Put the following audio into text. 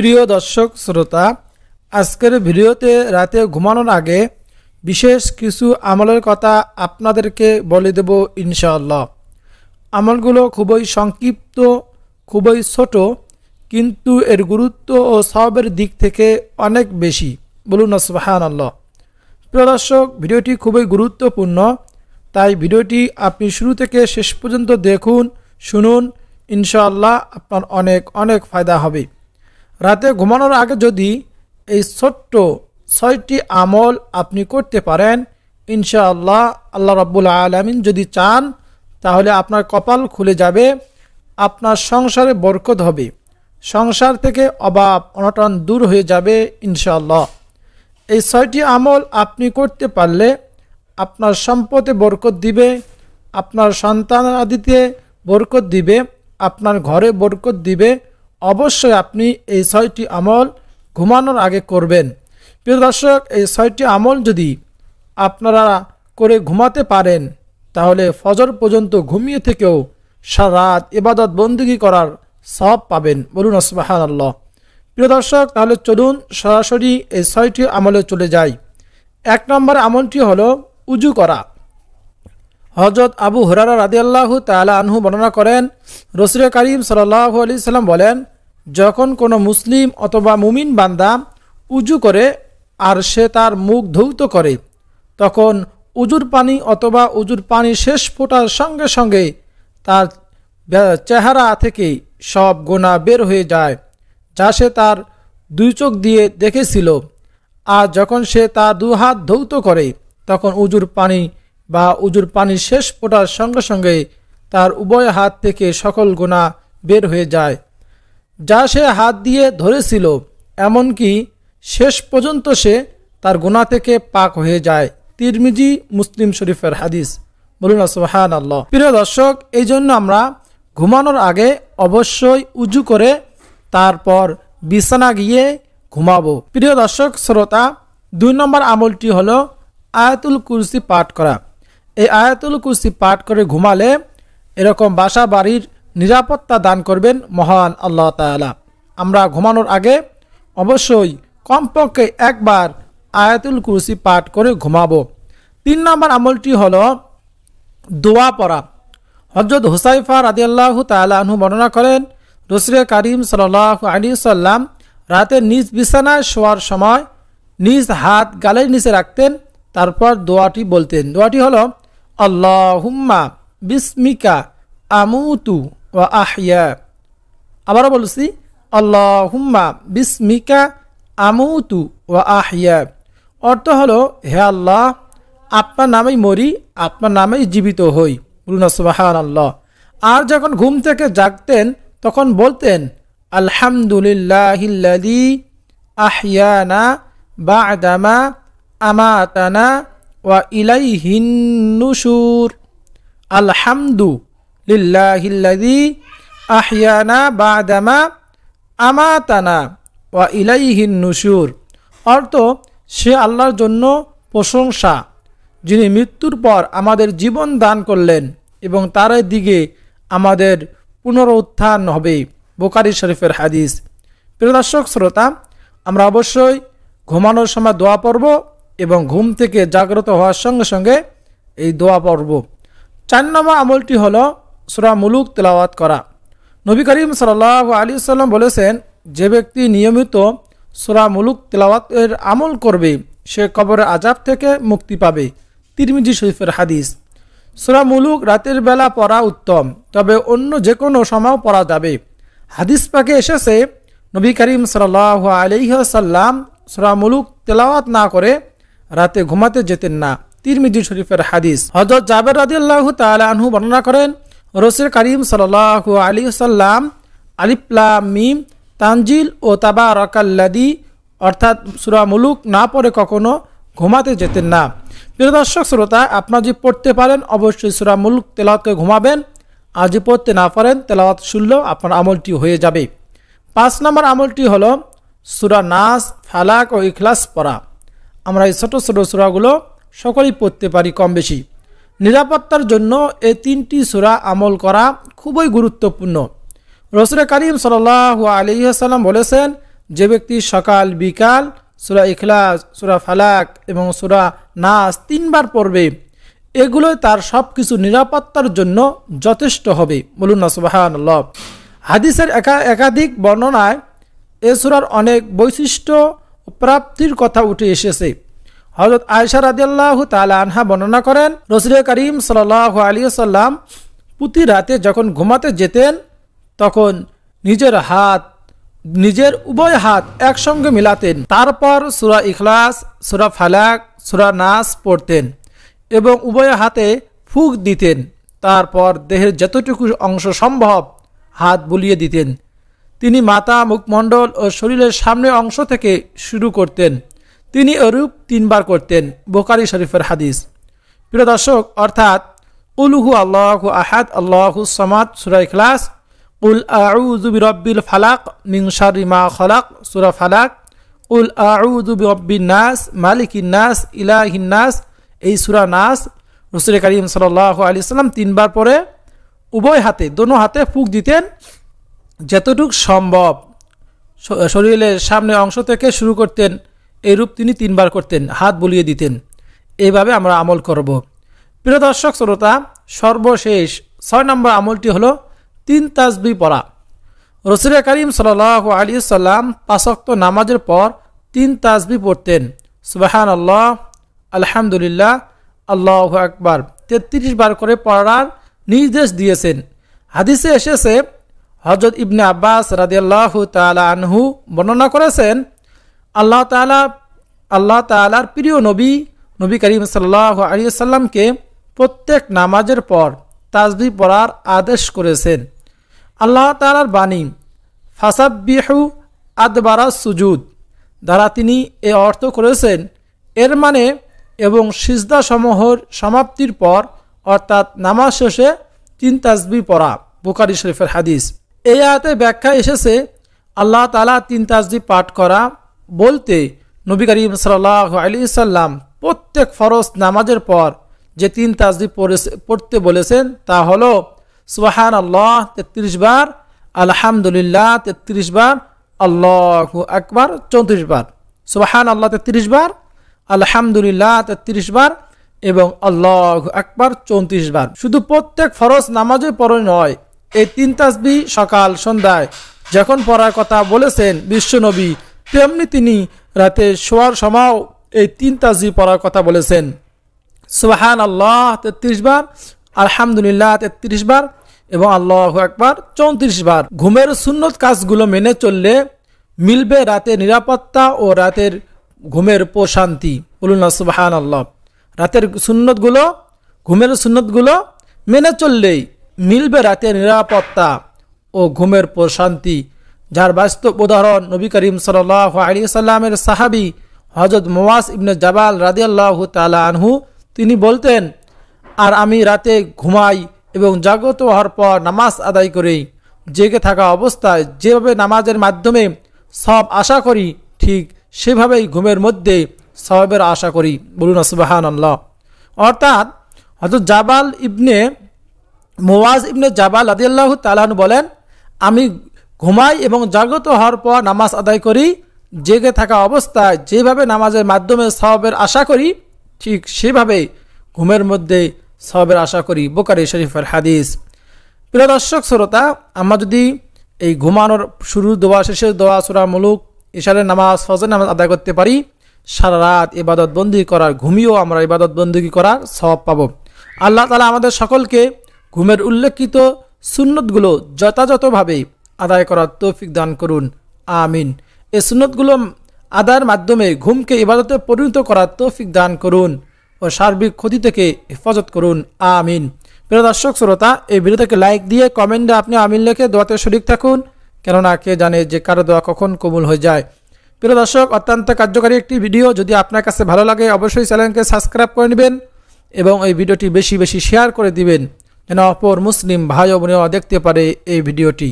প্রিয় দর্শক শ্রোতা, আজকের ভিডিওতে রাতে ঘুমানোর আগে বিশেষ কিছু আমলের কথা আপনাদেরকে বলে দেব ইনশাআল্লাহ। আমলগুলো খুবই সংক্ষিপ্ত, খুবই ছোট, কিন্তু এর গুরুত্ব ও সওয়াবের দিক থেকে অনেক বেশি। বলুন সুবহানাল্লাহ। প্রিয় দর্শক, ভিডিওটি খুবই গুরুত্বপূর্ণ, তাই ভিডিওটি আপনি শুরু থেকে শেষ পর্যন্ত দেখুন, শুনুন, ইনশাআল্লাহ আপনার অনেক অনেক ফায়দা হবে। রাতে ঘুমানোর আগে যদি এই ছোট্ট 6টি আমল আপনি করতে পারেন, ইনশাআল্লাহ আল্লাহ রাব্বুল আলামিন যদি চান তাহলে আপনার কপাল খুলে যাবে, আপনার সংসারে বরকত হবে, সংসার থেকে অভাব অনটন দূর হয়ে যাবে ইনশাআল্লাহ। এই 6টি আমল আপনি করতে পারলে আপনার সম্পদে বরকত দিবে, আপনার সন্তান আদিতে বরকত দিবে, আপনার ঘরে বরকত দিবে। অবশ্যই আপনি এই 6টি আমল ঘুমানোর আগে করবেন। প্রিয় দর্শক, এই 6টি আমল যদি আপনারা করে ঘুমাতে পারেন তাহলে ফজর পর্যন্ত ঘুমিয়ে থেকেও সারা রাত ইবাদত বন্দেগী করার সওয়াব পাবেন। বলুন সুবহানাল্লাহ। প্রিয় দর্শক, তাহলে চলুন সরাসরি এই 6টি আমলে চলে যাই। 1 নম্বর আমলটি হলো উজু করা। হযরত আবু হুরায়রা রাদিয়াল্লাহু তাআলা আনহু বর্ণনা করেন, রাসূল করিম সাল্লাল্লাহু আলাইহি সাল্লাম বলেন, যখন কোনো মুসলিম অথবা মুমিন বান্দা উজু করে আর সে তার মুখ ধৌত করে, তখন উজুর পানি অথবা উজুর পানি শেষ ফোটার সঙ্গে সঙ্গে তার চেহারা থেকে সব গুনাহ বের হয়ে যায়, যা সে তার 2 চোখ দিয়ে দেখেছিল। আর যখন সে তার 2 হাত ধৌত করে, তখন উজুর পানি শেষ ফোটার সঙ্গে সঙ্গে তার উভয় হাত থেকে সকল গুনাহ বের হয়ে যায়, যা সে হাত দিয়ে ধরেছিল, এমনকি শেষ পর্যন্ত সে তার গুনাহ থেকে পাক হয়ে যায়। তিরমিজি, মুসলিম শরীফের হাদিস। বলুন সুবহানাল্লাহ। প্রিয় দর্শক, এই জন্য আমরা ঘুমানোর আগে অবশ্যই উজু করে তারপর বিছানা গিয়ে ঘুমাবো। প্রিয় দর্শক শ্রোতা, 2 নম্বর আমলটি হলো আয়াতুল কুরসি পাঠ করা। এই আয়াতুল কুরসি পাঠ করে ঘুমালে এরকম বাসা বাড়ির নিরাপত্তা দান করবেন মহান আল্লাহ তাআলা। আমরা ঘুমানোর আগে অবশ্যই কমপক্ষে একবার আয়াতুল কুরসি পাঠ করে ঘুমাবো। 3 নম্বর আমলটি হলো দোয়া পড়া। হযরত হুযায়ফা রাদিয়াল্লাহু তাআলা আনহু বর্ণনা করেন, রাসূল করিম সাল্লাল্লাহু আলাইহি সাল্লাম রাতে নিজ বিছানায় শোয়ার সময় নিজ হাত গালের নিচে রাখতেন, তারপর দোয়াটি বলতেন। দোয়াটি হলো, আল্লাহুম্মা বিসমিকা আমুতু ওয়া আহইয়া। আবারও বলছি, আল্লাহুম্মা বিসমিকা আমুতু ওয়া আহইয়া। অর্থ হলো, হে আল্লাহ, আপনার নামেই মরি, আপনার নামেই জীবিত হই। বলুন সুবহানাল্লাহ। আর যখন ঘুম থেকে জাগতেন তখন বলতেন, আলহামদুলিল্লাহিল্লাযী আহইয়ানা বা'দামা আমাতানা ওয়া ইলাইহিন নুশুর। আলহামদুলিল্লাহিল্লাযী আহইয়ানা বা'দামা আমাতানা ওয়া ইলাইহিন নুশুর। অর্থ, সে আল্লাহর জন্য প্রশংসা, যিনি মৃত্যুর পর আমাদের জীবন দান করলেন এবং তার দিকে আমাদের পুনরুত্থান হবে। বুখারী শরীফের হাদিস। প্রিয় দর্শক শ্রোতা, আমরা অবশ্যই ঘুমানোর সময় দোয়া পড়ব এবং ঘুম থেকে জাগ্রত হওয়ার সঙ্গে সঙ্গে এই দোয়া পড়ব। 4 নম্বর আমলটি হলো সূরা মুলুক তেলাওয়াত করা। নবী করিম সাল্লাল্লাহু আলাইহি ওয়াসাল্লাম বলেছেন, যে ব্যক্তি নিয়মিত সূরা মুলুক তেলাওয়াতের আমল করবে সে কবরের আযাব থেকে মুক্তি পাবে। তিরমিজি শরীফের হাদিস। সূরা মুলুক রাতের বেলা পড়া উত্তম, তবে অন্য যে কোনো সময় পড়া যাবে। হাদিস পাকে এসেছে, নবী করিম সাল্লাল্লাহু আলাইহি ওয়াসাল্লাম সূরা মুলুক তেলাওয়াত না করে রাতে ঘুমাতে যেতেন না। তিরমিজি শরীফের হাদিস। হযরত জাবের রাদিয়াল্লাহু তাআলা আনহু বর্ণনা করেন, রাসূল করিম সাল্লাল্লাহু আলাইহি ওয়াসাল্লাম আলিফ লাম মিম তানজিল ও তাবারাকাল্লাযী অর্থাৎ সূরা মুলুক না পড়ে কখনো ঘুমাতে যেতেন না। প্রিয় দর্শক শ্রোতা, আপনারা যদি পড়তে পারেন অবশ্যই সূরা মুলুক তেলাওয়াত করে ঘুমাবেন, আর যদি পড়তে না পারেন তেলাওয়াত শুনলেও আপনার আমলটি হয়ে যাবে। 5 নম্বর আমলটি হলো সূরা নাস, ফালাক ও ইখলাস পড়া। আমরা এই ছোট ছোট সূরাগুলো সকলেই পড়তে পারি কম বেশি। নিরাপত্তার জন্য এই 3টি সূরা আমল করা খুবই গুরুত্বপূর্ণ। রাসূল করিম সাল্লাল্লাহু আলাইহি ওয়াসাল্লাম বলেছেন, যে ব্যক্তি সকাল বিকাল সূরা ইখলাস, সূরা ফালাক এবং সূরা নাস 3 বার পড়বে, এগুলোই তার সব কিছু নিরাপত্তার জন্য যথেষ্ট হবে। বলুন না সুবহানাল্লাহ। হাদিসের একাধিক বর্ণনায় এ সূরার অনেক বৈশিষ্ট্য ও প্রাপ্তির কথা উঠে এসেছে। হযরত আয়েশা রাদিয়াল্লাহু তাআলা আনহা বর্ণনা করেন, রাসূল করিম সাল্লাল্লাহু আলাইহি ওয়াসাল্লাম প্রতি রাতে যখন ঘুমাতে যেতেন তখন নিজের উভয় হাত একসঙ্গে মিলাতেন, তারপর সূরা ইখলাস, সূরা ফালাক, সূরা নাস পড়তেন এবং উভয় হাতে ফুঁক দিতেন। তারপর দেহের যতটুকু অংশ সম্ভব হাত বুলিয়ে দিতেন। তিনি মাথা, মুখমণ্ডল ও শরীরের সামনের অংশ থেকে শুরু করতেন। তিনি এরূপ 3 বার করতেন। বুখারী শরীফের হাদিস। প্রিয় দর্শক, অর্থাৎ কুল হু আল্লাহু আহাদ আল্লাহুস সামাদ সূরা ইখলাস, কুল আউযু বিরাব্বিল ফালাক মিন শাররি মা খালাক সূরা ফালাক, কুল আউযু বিরাব্বিন নাস মালিকিন নাস ইলাহিন নাস এই সূরা নাস রাসূল করিম সাল্লাল্লাহু আলাইহি ওয়াসাল্লাম 3 বার পরে উভয় হাতে, দোনো হাতে ফুঁক দিতেন। যতটুকু সম্ভব শরীরের সামনের অংশ থেকে শুরু করতেন, এরূপ তিনি 3 বার করতেন, হাত বুলিয়ে দিতেন। এইভাবে আমরা আমল করব। প্রিয় দর্শক শ্রোতা, সর্বশেষ 6 নম্বর আমলটি হলো 3 তাসবিহ পড়া। রাসূল করিম সাল্লাল্লাহু আলাইহি ওয়াসাল্লাম 5 ওয়াক্ত নামাজের পর 3 তাসবিহ পড়তেন। সুবহানাল্লাহ, আলহামদুলিল্লাহ, আল্লাহু আকবার 33 বার করে পড়ার নির্দেশ দিয়েছেন। হাদিসে এসেছে, হযরত ইবনে আব্বাস রাদিয়াল্লাহু তাআলা আনহু বর্ণনা করেছেন, আল্লাহ তাআলার প্রিয় নবী করিম সাল্লাল্লাহু আলাইহি ওয়াসাল্লামকে প্রত্যেক নামাজের পর তাসবিহ পড়ার আদেশ করেছেন। আল্লাহ তাআলার বাণী ফাসাব্বিহু আদবারাস সুজুদ দ্বারা তিনি এ অর্থ করেছেন, এর মানে এবং সিজদা সমূহের সমাপ্তির পর অর্থাৎ নামাজ শেষে 3 তাসবিহ পড়া। বুখারী শরীফের হাদিস। এই আয়াতে ব্যাখ্যা এসেছে, আল্লাহ তাআলা 3 তাসবিহ পাঠ করা বলতে নবী করিম সাল্লাল্লাহু আলাইহি ওয়াসাল্লাম প্রত্যেক ফরজ নামাজের পর যে 3 তাসবিহ পড়তে বলেছেন তা হলো সুবহানাল্লাহ 33 বার, আলহামদুলিল্লাহ 33 বার, আল্লাহু আকবার 34 বার। সুবহানাল্লাহ 33 বার, আলহামদুলিল্লাহ 33 বার এবং আল্লাহু আকবার 34 বার। শুধু প্রত্যেক ফরজ নামাজের পরে নয়, এই 3 তাসবিহ সকাল সন্ধ্যায় যখন পড়ার কথা বলেছেন বিশ্বনবী, তেমনি তিনি রাতে শোয়ার সময়ও এই 3 তাসবিহ পড়ার কথা বলেছেন। সুবহানাল্লাহ 33 বার, আলহামদুলিল্লাহ 33 বার এবং আল্লাহু আকবার 34 বার। ঘুমের সুন্নত কাজগুলো মেনে চললে মিলবে রাতের নিরাপত্তা ও রাতের ঘুমের প্রশান্তি। বলুন না সুবহানাল্লাহ। রাতের সুন্নতগুলো, ঘুমের সুন্নতগুলো মেনে চললেই মিলবে রাতের নিরাপত্তা ও ঘুমের প্রশান্তি। যার বাস্তব উদাহরণ নবী করিম সাল্লাল্লাহু আলাইহি ওয়াসাল্লামের সাহাবী হযরত মুআজ ইবনে জাবাল রাদিয়াল্লাহু তাআলা আনহু, তিনি বলতেন, আর আমি রাতে ঘুমাই এবং জাগ্রত হওয়ার পর নামাজ আদায় করি। জেগে থাকা অবস্থায় যেভাবে নামাজের মাধ্যমে সওয়াব আশা করি, ঠিক সেভাবেই ঘুমের মধ্যে সওয়াবের আশা করি। বলুন সুবহানাল্লাহ। অর্থাৎ হযরত মুআজ ইবনে জাবাল রাদিয়াল্লাহু তাআলা আনহু বলেন, আমি ঘুমাই এবং জাগ্রত হওয়ার পর নামাজ আদায় করি। জেগে থাকা অবস্থায় যেভাবে নামাজের মাধ্যমে সওয়াবের আশা করি, ঠিক সেভাবে ঘুমের মধ্যে সওয়াবের আশা করি। বুখারী শরীফের হাদিস। প্রিয় দর্শক শ্রোতা, আমরা যদি এই ঘুমানোর শুরু দোয়া, শেষের দোয়া, সূরা মুলুক, ইশারের নামাজ, ফজর নামাজ আদায় করতে পারি, সারা রাত ইবাদত বন্দেগী করার, ঘুমিয়েও আমরা ইবাদত বন্দেগী করার সওয়াব পাবো। আল্লাহ তাআলা আমাদের সকলকে ঘুমের উল্লেখিত সুন্নতগুলো যথাযথভাবে আদায় করার তৌফিক দান করুন, আমিন। এই সুন্নতগুলো আদায়ের মাধ্যমে ঘুমকে ইবাদতে পরিণত করার তৌফিক দান করুন ও সার্বিক ক্ষতি থেকে হেফাজত করুন, আমিন। প্রিয় দর্শক শ্রোতা, এই ভিডিওটাকে লাইক দিয়ে কমেন্টে আপনি আমিন লিখে দোয়াতে শরীক থাকুন, কেননা কে জানে যে কারো দোয়া কখন কবুল হয়ে যায়। প্রিয় দর্শক, অত্যন্ত কার্যকারী একটি ভিডিও। যদি আপনার কাছে ভালো লাগে অবশ্যই চ্যানেলকে সাবস্ক্রাইব করে নেবেন এবং এই ভিডিওটি বেশি বেশি শেয়ার করে দিবেন, যেন অপর মুসলিম ভাই ও বোনেরা দেখতে পারে এই ভিডিওটি।